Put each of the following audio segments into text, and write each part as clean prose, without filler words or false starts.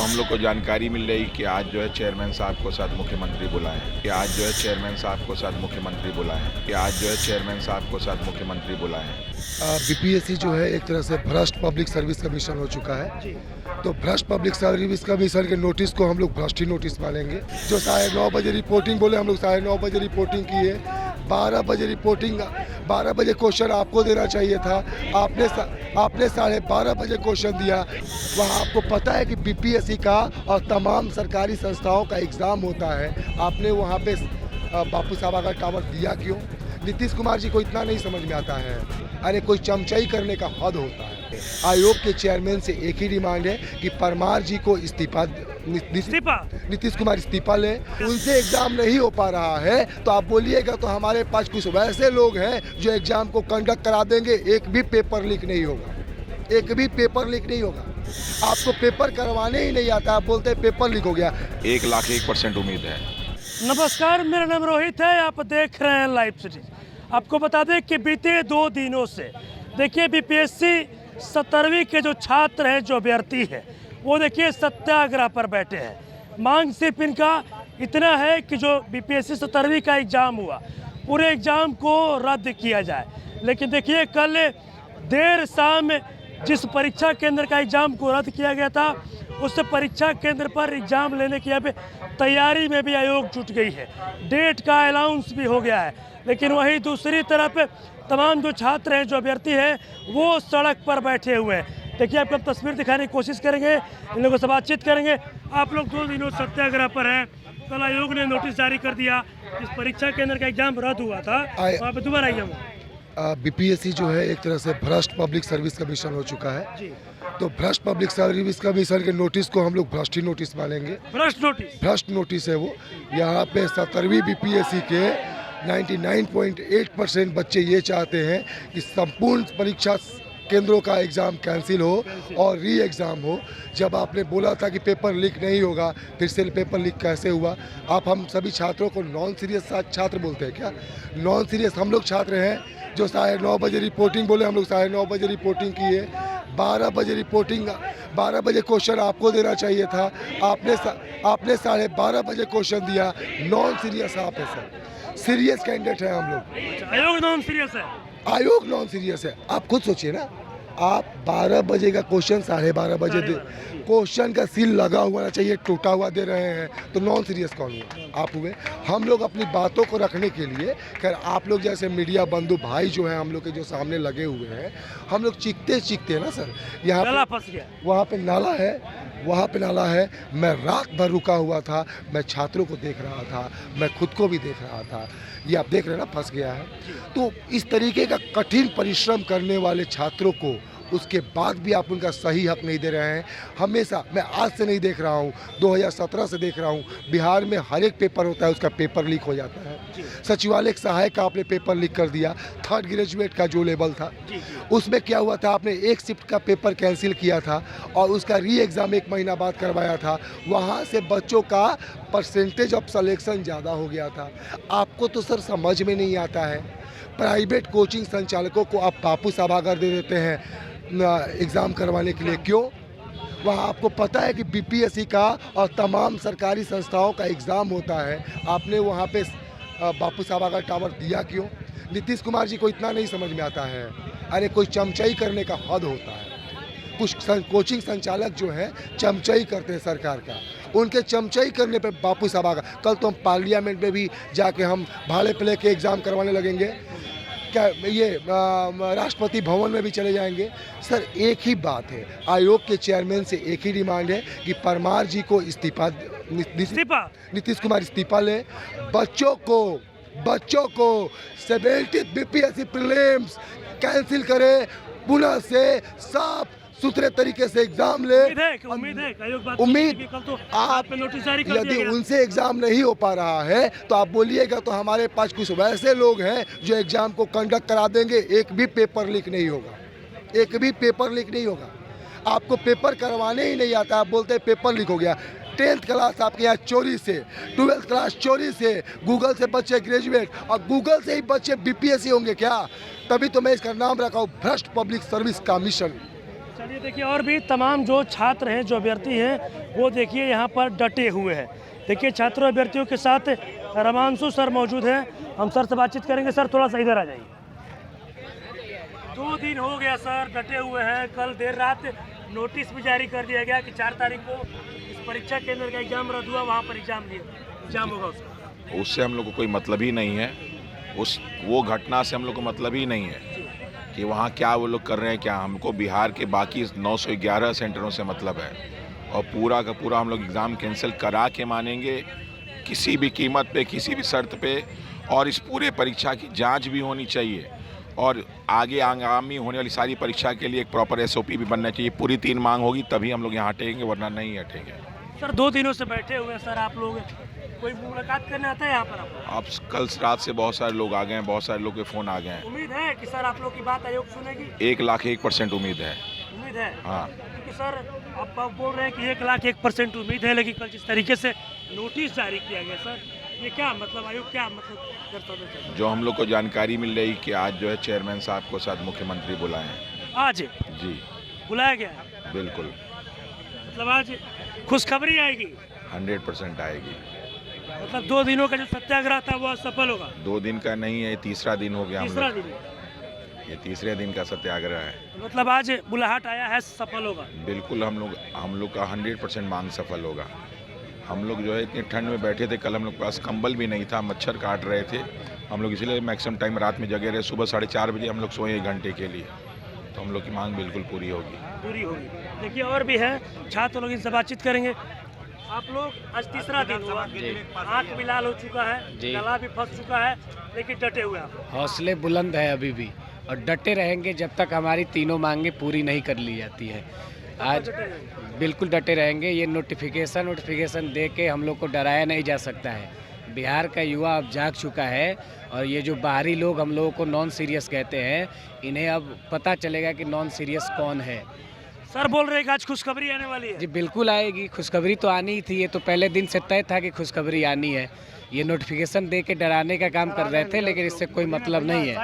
हम लोग को जानकारी मिल रही कि आज जो है चेयरमैन साहब को साथ मुख्यमंत्री बुलाए हैं, कि आज जो है चेयरमैन साहब को साथ मुख्यमंत्री बुलाए हैं, कि आज जो है चेयरमैन साहब को साथ मुख्यमंत्री बुलाए हैं। बीपीएससी जो है एक तरह से भ्रष्ट पब्लिक सर्विस कमीशन हो चुका है। तो भ्रष्ट पब्लिक सर्विस कमीशन के नोटिस को हम लोग भ्रष्ट ही नोटिस मानेंगे। जो 9:30 बजे रिपोर्टिंग बोले, हम लोग 9:30 बजे रिपोर्टिंग की है। 12 बजे रिपोर्टिंग, 12 बजे क्वेश्चन आपको देना चाहिए था, आपने 12:30 बजे क्वेश्चन दिया। वहाँ आपको पता है कि बीपीएससी का और तमाम सरकारी संस्थाओं का एग्ज़ाम होता है, आपने वहाँ पे बापू साहब का टावर दिया क्यों? नीतीश कुमार जी को इतना नहीं समझ में आता है। अरे कोई चमचाई करने का हद होता है। आयोग के चेयरमैन से एक ही डिमांड है कि परमार जी को नीतीश कुमार इस्तीफा ले। उनसे एग्जाम नहीं हो पा रहा है तो आप बोलिएगा तो हमारे पास कुछ वैसे लोग हैं जो एग्जाम को कंडक्ट करा देंगे, एक भी पेपर लीक नहीं होगा, एक भी पेपर लीक नहीं होगा। आपको पेपर करवाने ही नहीं आता, आप बोलते हैं पेपर लीक हो गया। 1,01% उम्मीद है। नमस्कार, मेरा नाम रोहित है, आप देख रहे हैं लाइव सिटी। आपको बता दें कि बीते 2 दिनों से देखिए बीपीएससी 17वीं के जो छात्र हैं, जो अभ्यर्थी हैं, वो देखिए सत्याग्रह पर बैठे हैं। मांग सिर्फ इनका इतना है कि जो बीपीएससी 17वीं का एग्ज़ाम हुआ, पूरे एग्ज़ाम को रद्द किया जाए। लेकिन देखिए कल देर शाम जिस परीक्षा केंद्र का एग्ज़ाम को रद्द किया गया था, उस परीक्षा केंद्र पर एग्ज़ाम लेने की यहाँ पे तैयारी में भी आयोग जुट गई है। डेट का अनाउंस भी हो गया है। लेकिन वहीं दूसरी तरफ तमाम जो छात्र हैं, जो अभ्यर्थी हैं, वो सड़क पर बैठे हुए हैं। देखिए आपको तस्वीर दिखाने की कोशिश करेंगे, इन लोगों से बातचीत करेंगे। आप लोग 2 दिनों सत्याग्रह पर हैं। कल आयोग ने नोटिस जारी कर दिया, इस परीक्षा केंद्र का एग्जाम रद्द हुआ था, वहाँ पे दोबारा आइए। बीपीएससी जो है एक तरह से भ्रष्ट पब्लिक सर्विस कमीशन हो चुका है। तो भ्रष्ट पब्लिक सर्विस कमीशन के नोटिस को हम लोग भ्रष्ट ही नोटिस मानेंगे। भ्रष्ट नोटिस है वो। यहाँ पे 17वीं बीपीएससी के 99.8% बच्चे ये चाहते हैं कि संपूर्ण परीक्षा केंद्रों का एग्ज़ाम कैंसिल हो और री एग्ज़ाम हो। जब आपने बोला था कि पेपर लीक नहीं होगा, फिर से पेपर लीक कैसे हुआ? आप हम सभी छात्रों को नॉन सीरियस छात्र बोलते हैं क्या? नॉन सीरियस हम लोग छात्र हैं जो 9:30 बजे रिपोर्टिंग बोले, हम लोग 9:30 बजे रिपोर्टिंग की है। 12 बजे रिपोर्टिंग, 12 बजे क्वेश्चन आपको देना चाहिए था, आपने 12:30 बजे क्वेश्चन दिया। नॉन सीरियस आप है सर, सीरियस कैंडिडेट है हम लोग। आयोग नॉन सीरियस है। आयोग नॉन सीरियस है। आप खुद सोचिए ना, आप 12 बजे का क्वेश्चन 12:30 बजे दे, क्वेश्चन का सील लगा हुआ चाहिए, टूटा हुआ दे रहे हैं, तो नॉन सीरियस कौन हुआ? आप हुए। हम लोग अपनी बातों को रखने के लिए, खैर आप लोग जैसे मीडिया बंधु भाई जो हैं हम लोग के, जो सामने लगे हुए हैं, हम लोग चीखते हैं ना सर। यहाँ नाला फंस गया, वहाँ पे नाला है, वहाँ पे नाला है। मैं रात भर रुका हुआ था, मैं छात्रों को देख रहा था, मैं खुद को भी देख रहा था। ये आप देख रहे हैं ना, फंस गया है। तो इस तरीके का कठिन परिश्रम करने वाले छात्रों को उसके बाद भी आप उनका सही हक नहीं दे रहे हैं। हमेशा, मैं आज से नहीं देख रहा हूँ, 2017 से देख रहा हूँ, बिहार में हर एक पेपर होता है, उसका पेपर लीक हो जाता है। सचिवालय सहायक का आपने पेपर लीक कर दिया। 3rd ग्रेजुएट का जो लेवल था, उसमें क्या हुआ था, आपने एक शिफ्ट का पेपर कैंसिल किया था और उसका री एग्ज़ाम 1 महीना बाद करवाया था। वहाँ से बच्चों का परसेंटेज ऑफ सिलेक्शन ज़्यादा हो गया था। आपको तो सर समझ में नहीं आता है। प्राइवेट कोचिंग संचालकों को आप बापू सभागार दे देते हैं एग्ज़ाम करवाने के लिए, क्यों? वहाँ आपको पता है कि बीपीएससी का और तमाम सरकारी संस्थाओं का एग्ज़ाम होता है, आपने वहाँ पे बापू सभागार टावर दिया क्यों? नीतीश कुमार जी को इतना नहीं समझ में आता है। अरे कोई चमचाई करने का हद होता है। कुछ कोचिंग संचालक जो हैं चमचाई करते हैं सरकार का, उनके चमचाई करने पे बापू सभागार, कल तो हम पार्लियामेंट में भी जाके हम भाड़े पे लेके एग्ज़ाम करवाने लगेंगे क्या? ये राष्ट्रपति भवन में भी चले जाएंगे। सर एक ही बात है, आयोग के चेयरमैन से एक ही डिमांड है कि परमार जी को नीतीश कुमार इस्तीफा ले। बच्चों को 70 बीपीएससी प्रीलिम्स कैंसिल करे, पुनः से साफ सुथरे तरीके से एग्जाम ले। उम्मीद आप यदि उनसे एग्जाम नहीं हो पा रहा है तो आप बोलिएगा तो हमारे पास कुछ वैसे लोग हैं जो एग्जाम को कंडक्ट करा देंगे, एक भी पेपर लीक नहीं होगा, एक भी पेपर लीक नहीं होगा। आपको पेपर करवाने ही नहीं आता, आप बोलते हैं पेपर लीक हो गया। 10th क्लास आपके यहाँ चोरी से, 12th क्लास चोरी से, गूगल से बच्चे ग्रेजुएट, और गूगल से ही बच्चे बीपीएससी होंगे क्या? तभी तो मैं इसका नाम रखा हूँ भ्रष्ट पब्लिक सर्विस कमीशन। चलिए देखिए, और भी तमाम जो छात्र हैं, जो अभ्यर्थी हैं, वो देखिए यहाँ पर डटे हुए हैं। देखिए छात्रों अभ्यर्थियों के साथ रमांशु सर मौजूद हैं, हम सर से बातचीत करेंगे। सर थोड़ा सा इधर आ जाइए। 2 दिन हो गया सर डटे हुए हैं। कल देर रात नोटिस भी जारी कर दिया गया कि 4 तारीख को इस परीक्षा केंद्र का एग्जाम रद्द हुआ, वहाँ पर एग्जाम होगा उसका। उससे हम लोग को कोई मतलब ही नहीं है, वो घटना से हम लोग को मतलब ही नहीं है कि वहाँ क्या वो लोग कर रहे हैं। क्या हमको बिहार के बाकी 911 सेंटरों से मतलब है, और पूरा का पूरा हम लोग एग्ज़ाम कैंसिल करा के मानेंगे किसी भी कीमत पे, किसी भी शर्त पे। और इस पूरे परीक्षा की जांच भी होनी चाहिए, और आगे आगामी होने वाली सारी परीक्षा के लिए एक प्रॉपर SOP भी बनना चाहिए। पूरी 3 मांग होगी तभी हम लोग यहाँ हटेंगे, वरना नहीं हटेंगे। सर 2 दिनों से बैठे हुए हैं सर, आप लोग कोई मुलाकात करने आता है यहाँ पर आपको? अब कल रात से बहुत सारे लोग आ गए हैं, बहुत सारे लोग के फ़ोन आ गए हैं। उम्मीद है कि सर आप लोग की बात आयोग सुनेगी? 1,01% उम्मीद है। उम्मीद है? हाँ, क्योंकि सर आप बोल रहे हैं कि 1,01% उम्मीद है, लेकिन कल जिस तरीके से नोटिस जारी किया गया सर, ये क्या मतलब, आयोग क्या मतलब करता है? जो हम लोग को जानकारी मिल रही कि आज जो है चेयरमैन साहब को साथ मुख्यमंत्री बुलाए हैं। आज जी बुलाया गया है? बिल्कुल, मतलब आज खुशखबरी आएगी? 100% आएगी। मतलब 2 दिनों का जो सत्याग्रह था वो सफल होगा? 2 दिन का नहीं है, तीसरा दिन हो गया। तीसरा दिन? ये तीसरे दिन का सत्याग्रह है। मतलब आज बुलाहट आया है, सफल होगा? बिल्कुल, हम लोग का 100% मांग सफल होगा। हम लोग जो है इतनी ठंड में बैठे थे, कल हम लोग के पास कंबल भी नहीं था, मच्छर काट रहे थे हम लोग, इसलिए मैक्सिमम टाइम रात में जगे रहे। सुबह 4:30 बजे हम लोग सोए 1 घंटे के लिए, तो हम लोग की मांग बिल्कुल पूरी होगी। देखिए और भी है छात्र लोग, इनसे बातचीत करेंगे। आप लोग आज तीसरा दिन हुआ, आँख भी लाल हो चुका है, गला भी फंस चुका है, लेकिन डटे हुए आप? हौसले बुलंद है अभी भी, और डटे रहेंगे जब तक हमारी तीनों मांगे पूरी नहीं कर ली जाती है। आज बिल्कुल डटे रहेंगे। ये नोटिफिकेशन दे के हम लोग को डराया नहीं जा सकता है। बिहार का युवा अब जाग चुका है, और ये जो बाहरी लोग हम लोगों को नॉन सीरियस कहते हैं, इन्हें अब पता चलेगा कि नॉन सीरियस कौन है। सर बोल रहे हैं कि आज खुशखबरी आने वाली है? जी बिल्कुल आएगी, खुशखबरी तो आनी ही थी। ये तो पहले दिन से तय था कि खुशखबरी आनी है। ये नोटिफिकेशन दे के डराने का काम कर रहे थे, लेकिन इससे कोई मतलब नहीं है।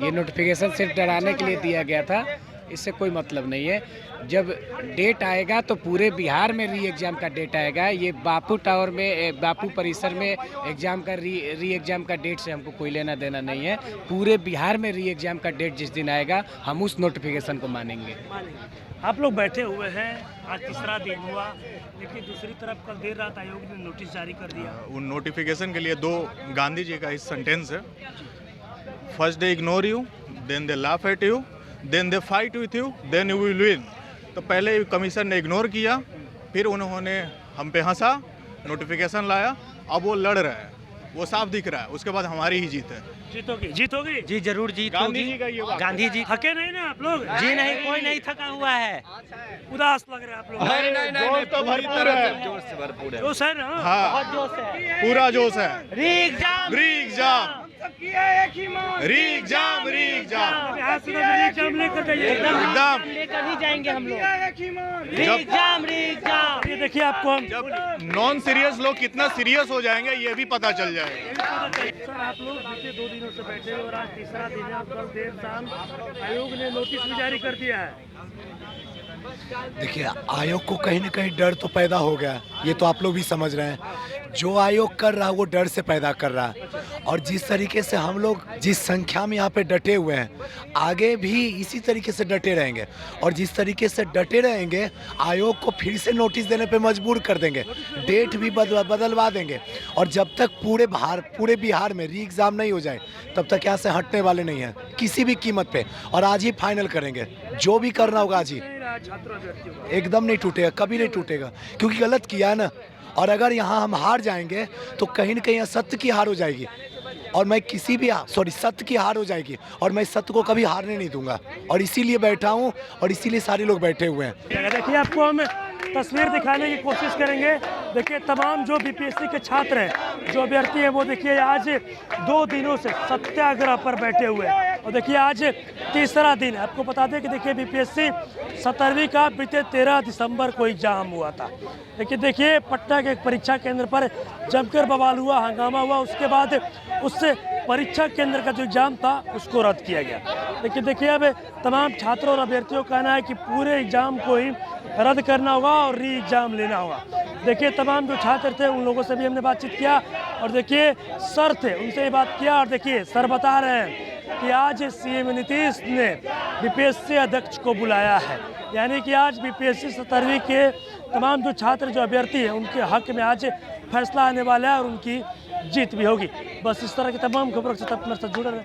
ये नोटिफिकेशन सिर्फ डराने के लिए दिया गया था, इससे कोई मतलब नहीं है। जब डेट आएगा तो पूरे बिहार में री एग्ज़ाम का डेट आएगा। ये बापू टावर में, बापू परिसर में एग्ज़ाम का री एग्ज़ाम का डेट से हमको कोई लेना देना नहीं है। पूरे बिहार में री एग्ज़ाम का डेट जिस दिन आएगा, हम उस नोटिफिकेशन को मानेंगे। आप लोग बैठे हुए हैं, आज तीसरा दिन हुआ, लेकिन दूसरी तरफ कल देर रात आयोग ने नोटिस जारी कर दिया। उन नोटिफिकेशन के लिए 2 गांधी जी का इस सेंटेंस है, first they ignore you, then they laugh at you, then they fight with you, then you will win. तो पहले कमीशन ने इग्नोर किया, फिर उन्होंने हम पे हंसा, नोटिफिकेशन लाया, अब वो लड़ रहे हैं, वो साफ दिख रहा है। उसके बाद हमारी ही जीत है। जीतोगे? जी जरूर जीत गांधी जी का ये बात। गांधी जी थके नहीं ना आप लोग? जी नहीं, कोई नहीं थका हुआ है। उदास लग रहे हैं आप लोग? जोश तो भरपूर है, जोश है ना? हाँ, बहुत जोश है, पूरा जोश है। री एग्जाम लेकर जाइए, एकदम लेकर ही जाएंगे हम लोग। री जब एग्जाम ये देखिए आपको हम जब नॉन सीरियस लोग कितना सीरियस हो जाएंगे ये भी पता चल जाएगा। सर आप लोग पिछले 2 दिनों से बैठे हुए और आज तीसरा दिन है, कल देर शाम आयोग ने नोटिस भी जारी कर दिया है। देखिए, आयोग को कहीं ना कहीं डर तो पैदा हो गया, ये तो आप लोग भी समझ रहे हैं। जो आयोग कर रहा है वो डर से पैदा कर रहा है, और जिस तरीके से हम लोग जिस संख्या में यहाँ पे डटे हुए हैं, आगे भी इसी तरीके से डटे रहेंगे। और जिस तरीके से डटे रहेंगे, आयोग को फिर से नोटिस देने पे मजबूर कर देंगे, डेट भी बदलवा देंगे। और जब तक पूरे बिहार में री एग्ज़ाम नहीं हो जाए, तब तक यहाँ से हटने वाले नहीं हैं किसी भी कीमत पे। और आज ही फाइनल करेंगे, जो भी करना होगा आज ही। एकदम नहीं टूटेगा, कभी नहीं टूटेगा, क्योंकि गलत किया है ना। और अगर यहाँ हम हार जाएंगे तो कहीं ना कहीं सत्य की हार हो जाएगी, और मैं सत्य की हार हो जाएगी, और मैं सत्य को कभी हारने नहीं दूंगा। और इसीलिए बैठा हूँ, और इसीलिए सारे लोग बैठे हुए हैं। देखिए आपको हम तस्वीर दिखाने की कोशिश करेंगे। देखिए तमाम जो बीपीएससी के छात्र हैं, जो अभ्यर्थी हैं, वो देखिए आज 2 दिनों से सत्याग्रह पर बैठे हुए हैं। और देखिए आज तीसरा दिन है। आपको बता दें कि देखिए बीपीएससी 17वीं का बीते 13 दिसंबर को एग्जाम हुआ था। लेकिन देखिए पटना के एक परीक्षा केंद्र पर जमकर बवाल हुआ, हंगामा हुआ। उसके बाद उससे परीक्षा केंद्र का जो एग्जाम था उसको रद्द किया गया। लेकिन देखिए अब तमाम छात्रों और अभ्यर्थियों का कहना है कि पूरे एग्ज़ाम को ही रद्द करना होगा और री एग्ज़ाम लेना होगा। देखिए तमाम जो छात्र थे उन लोगों से भी हमने बातचीत किया और देखिए सर थे उनसे भी बात किया और देखिए सर बता रहे हैं कि आज सीएम नीतीश ने बीपीएससी अध्यक्ष को बुलाया है, यानी कि आज बीपीएससी 17वीं के तमाम जो छात्र जो अभ्यर्थी हैं उनके हक में आज फैसला आने वाला है और उनकी जीत भी होगी। बस इस तरह की तमाम खबरों से तब मेरे साथ जुड़े रहे।